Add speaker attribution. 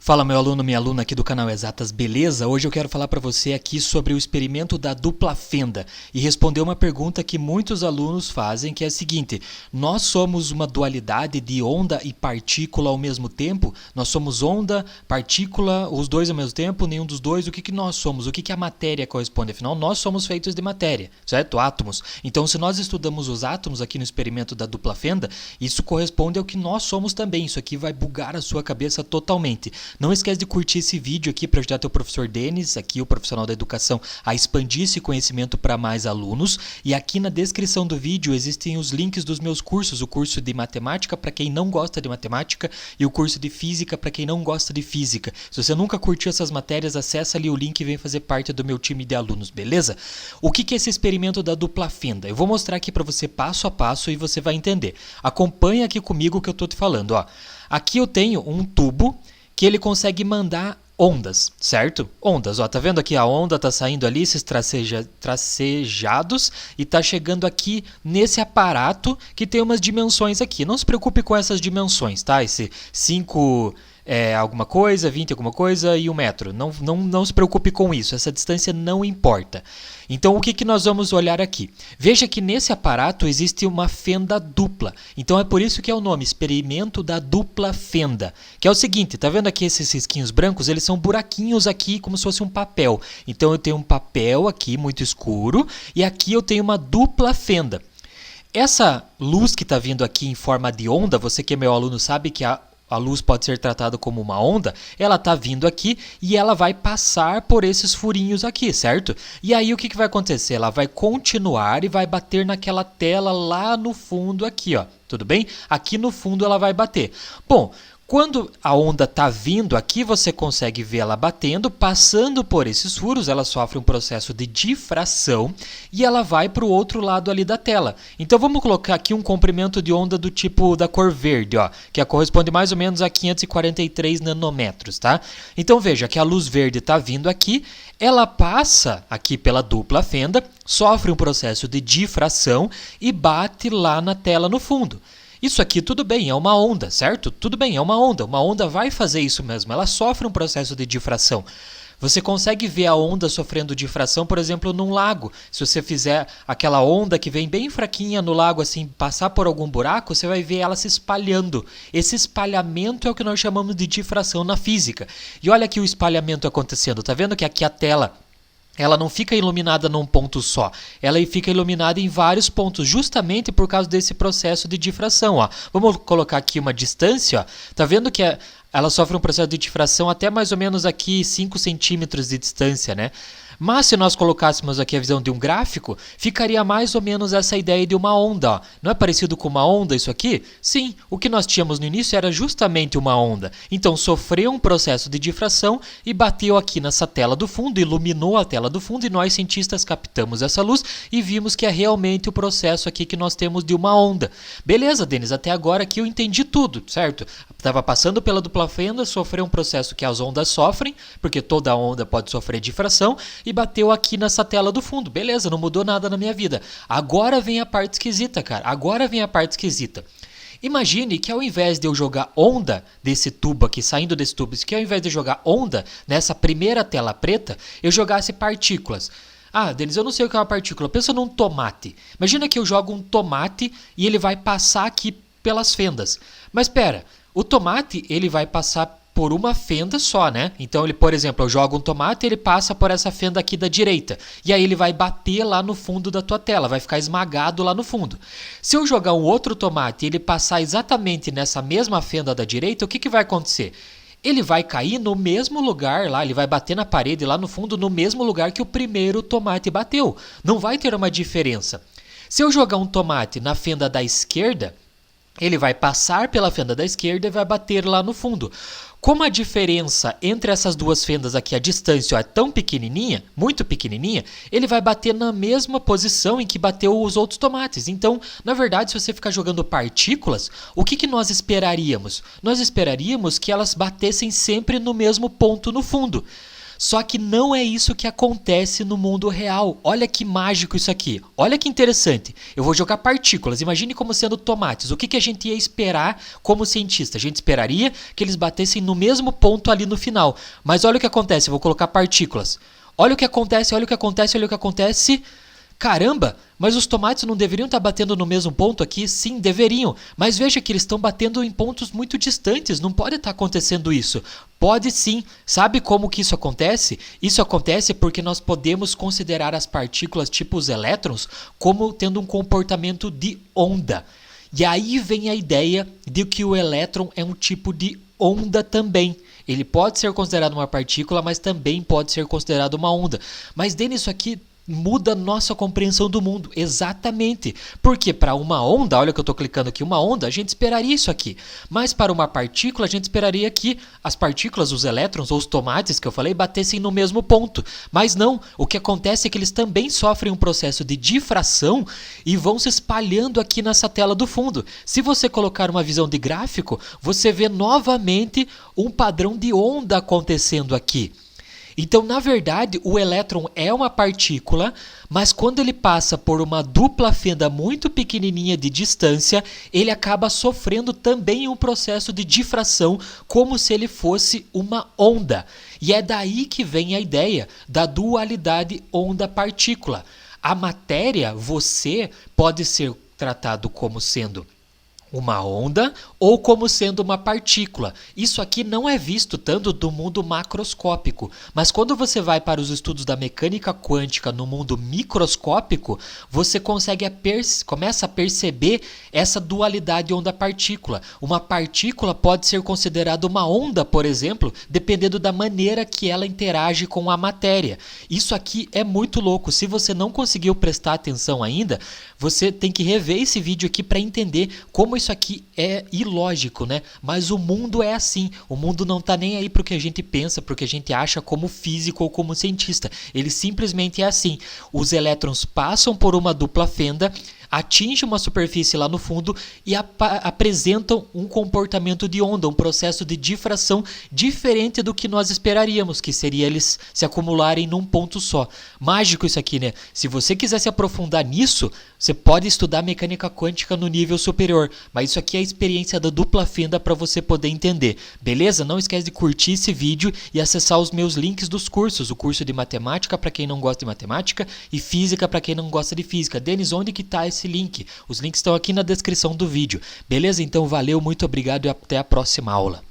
Speaker 1: Fala meu aluno, minha aluna aqui do canal Exatas, beleza? Hoje eu quero falar para você aqui sobre o experimento da dupla fenda e responder uma pergunta que muitos alunos fazem, que é a seguinte: nós somos uma dualidade de onda e partícula ao mesmo tempo? Nós somos onda, partícula, os dois ao mesmo tempo, nenhum dos dois? O que nós somos? O que a matéria corresponde? Afinal, nós somos feitos de matéria, certo? Átomos. Então, se nós estudamos os átomos aqui no experimento da dupla fenda, isso corresponde ao que nós somos também. Isso aqui vai bugar a sua cabeça totalmente. Não esquece de curtir esse vídeo aqui para ajudar teu professor Denis, aqui o profissional da educação, a expandir esse conhecimento para mais alunos. E aqui na descrição do vídeo existem os links dos meus cursos, o curso de matemática para quem não gosta de matemática e o curso de física para quem não gosta de física. Se você nunca curtiu essas matérias, acessa ali o link e vem fazer parte do meu time de alunos, beleza? O que é esse experimento da dupla fenda? Eu vou mostrar aqui para você passo a passo e você vai entender. Acompanha aqui comigo o que eu estou te falando, ó. Aqui eu tenho um tubo que ele consegue mandar ondas, certo? Ondas, ó, tá vendo aqui a onda tá saindo ali, esses tracejados, e tá chegando aqui nesse aparato que tem umas dimensões aqui. Não se preocupe com essas dimensões, tá? Esse 5 alguma coisa, 20 alguma coisa e 1 metro. Não se preocupe com isso, essa distância não importa. Então, o que nós vamos olhar aqui? Veja que nesse aparato existe uma fenda dupla. Então, é por isso que é o nome, experimento da dupla fenda. Que é o seguinte, tá vendo aqui esses risquinhos brancos? Eles são buraquinhos aqui, como se fosse um papel. Então, eu tenho um papel aqui, muito escuro, e aqui eu tenho uma dupla fenda. Essa luz que está vindo aqui em forma de onda, você que é meu aluno sabe que a luz pode ser tratada como uma onda, ela está vindo aqui e ela vai passar por esses furinhos aqui, certo? E aí o que vai acontecer? Ela vai continuar e vai bater naquela tela lá no fundo aqui, ó. Tudo bem? Aqui no fundo ela vai bater. Bom, quando a onda está vindo aqui, você consegue ver ela batendo, passando por esses furos, ela sofre um processo de difração e ela vai para o outro lado ali da tela. Então vamos colocar aqui um comprimento de onda do tipo da cor verde, ó, que corresponde mais ou menos a 543 nanômetros, tá? Então veja que a luz verde está vindo aqui, ela passa aqui pela dupla fenda, sofre um processo de difração e bate lá na tela no fundo. Isso aqui tudo bem, é uma onda, certo? Tudo bem, é uma onda. Uma onda vai fazer isso mesmo, ela sofre um processo de difração. Você consegue ver a onda sofrendo difração, por exemplo, num lago. Se você fizer aquela onda que vem bem fraquinha no lago, assim, passar por algum buraco, você vai ver ela se espalhando. Esse espalhamento é o que nós chamamos de difração na física. E olha aqui o espalhamento acontecendo, tá vendo que aqui a tela ela não fica iluminada num ponto só, ela fica iluminada em vários pontos, justamente por causa desse processo de difração, ó. Vamos colocar aqui uma distância, ó. Tá vendo que ela sofre um processo de difração até mais ou menos aqui 5 centímetros de distância, né? Mas se nós colocássemos aqui a visão de um gráfico, ficaria mais ou menos essa ideia de uma onda, ó. Não é parecido com uma onda isso aqui? Sim, o que nós tínhamos no início era justamente uma onda. Então sofreu um processo de difração e bateu aqui nessa tela do fundo, iluminou a tela do fundo e nós cientistas captamos essa luz e vimos que é realmente o processo aqui que nós temos de uma onda. Beleza, Denis, até agora aqui eu entendi tudo, certo? Estava passando pela dupla fenda, sofreu um processo que as ondas sofrem, porque toda onda pode sofrer difração, e bateu aqui nessa tela do fundo. Beleza, não mudou nada na minha vida. Agora vem a parte esquisita, cara. Agora vem a parte esquisita. Imagine que ao invés de eu jogar onda desse tubo aqui, saindo desse tubo, que ao invés de jogar onda nessa primeira tela preta, eu jogasse partículas. Ah, Denis, eu não sei o que é uma partícula. Pensa num tomate. Imagina que eu jogo um tomate e ele vai passar aqui pelas fendas. Mas espera, o tomate ele vai passar por uma fenda só, né? Então, ele, por exemplo, eu jogo um tomate e ele passa por essa fenda aqui da direita. E aí ele vai bater lá no fundo da tua tela, vai ficar esmagado lá no fundo. Se eu jogar um outro tomate e ele passar exatamente nessa mesma fenda da direita, o que vai acontecer? Ele vai cair no mesmo lugar lá, ele vai bater na parede lá no fundo, no mesmo lugar que o primeiro tomate bateu. Não vai ter uma diferença. Se eu jogar um tomate na fenda da esquerda, ele vai passar pela fenda da esquerda e vai bater lá no fundo. Como a diferença entre essas duas fendas aqui, a distância é tão pequenininha, muito pequenininha, ele vai bater na mesma posição em que bateu os outros tomates. Então, na verdade, se você ficar jogando partículas, o que nós esperaríamos? Nós esperaríamos que elas batessem sempre no mesmo ponto no fundo. Só que não é isso que acontece no mundo real. Olha que mágico isso aqui. Olha que interessante. Eu vou jogar partículas. Imagine como sendo tomates. O que a gente ia esperar como cientista? A gente esperaria que eles batessem no mesmo ponto ali no final. Mas olha o que acontece. Eu vou colocar partículas. Olha o que acontece, olha o que acontece, olha o que acontece. Caramba, mas os tomates não deveriam estar batendo no mesmo ponto aqui? Sim, deveriam. Mas veja que eles estão batendo em pontos muito distantes. Não pode estar acontecendo isso. Pode sim. Sabe como que isso acontece? Isso acontece porque nós podemos considerar as partículas tipo os elétrons como tendo um comportamento de onda. E aí vem a ideia de que o elétron é um tipo de onda também. Ele pode ser considerado uma partícula, mas também pode ser considerado uma onda. Mas, Denis, isso aqui muda a nossa compreensão do mundo. Exatamente. Porque para uma onda, olha que eu estou clicando aqui, uma onda, a gente esperaria isso aqui. Mas para uma partícula, a gente esperaria que as partículas, os elétrons ou os tomates que eu falei, batessem no mesmo ponto. Mas não. O que acontece é que eles também sofrem um processo de difração e vão se espalhando aqui nessa tela do fundo. Se você colocar uma visão de gráfico, você vê novamente um padrão de onda acontecendo aqui. Então, na verdade, o elétron é uma partícula, mas quando ele passa por uma dupla fenda muito pequenininha de distância, ele acaba sofrendo também um processo de difração, como se ele fosse uma onda. E é daí que vem a ideia da dualidade onda-partícula. A matéria, você, pode ser tratado como sendo uma onda ou como sendo uma partícula. Isso aqui não é visto tanto do mundo macroscópico, mas quando você vai para os estudos da mecânica quântica no mundo microscópico, você começa a perceber essa dualidade onda-partícula. Uma partícula pode ser considerada uma onda, por exemplo, dependendo da maneira que ela interage com a matéria. Isso aqui é muito louco. Se você não conseguiu prestar atenção ainda, você tem que rever esse vídeo aqui para entender como isso aqui é ilógico, né? Mas o mundo é assim. O mundo não tá nem aí pro que a gente pensa, pro que a gente acha como físico ou como cientista. Ele simplesmente é assim. Os elétrons passam por uma dupla fenda, atingem uma superfície lá no fundo e apresentam um comportamento de onda, um processo de difração diferente do que nós esperaríamos, que seria eles se acumularem num ponto só. Mágico isso aqui, né? Se você quiser se aprofundar nisso, você pode estudar mecânica quântica no nível superior, mas isso aqui é a experiência da dupla fenda para você poder entender. Beleza? Não esquece de curtir esse vídeo e acessar os meus links dos cursos, o curso de matemática para quem não gosta de matemática e física para quem não gosta de física. Denis, onde que está esse link? Os links estão aqui na descrição do vídeo. Beleza? Então valeu, muito obrigado e até a próxima aula.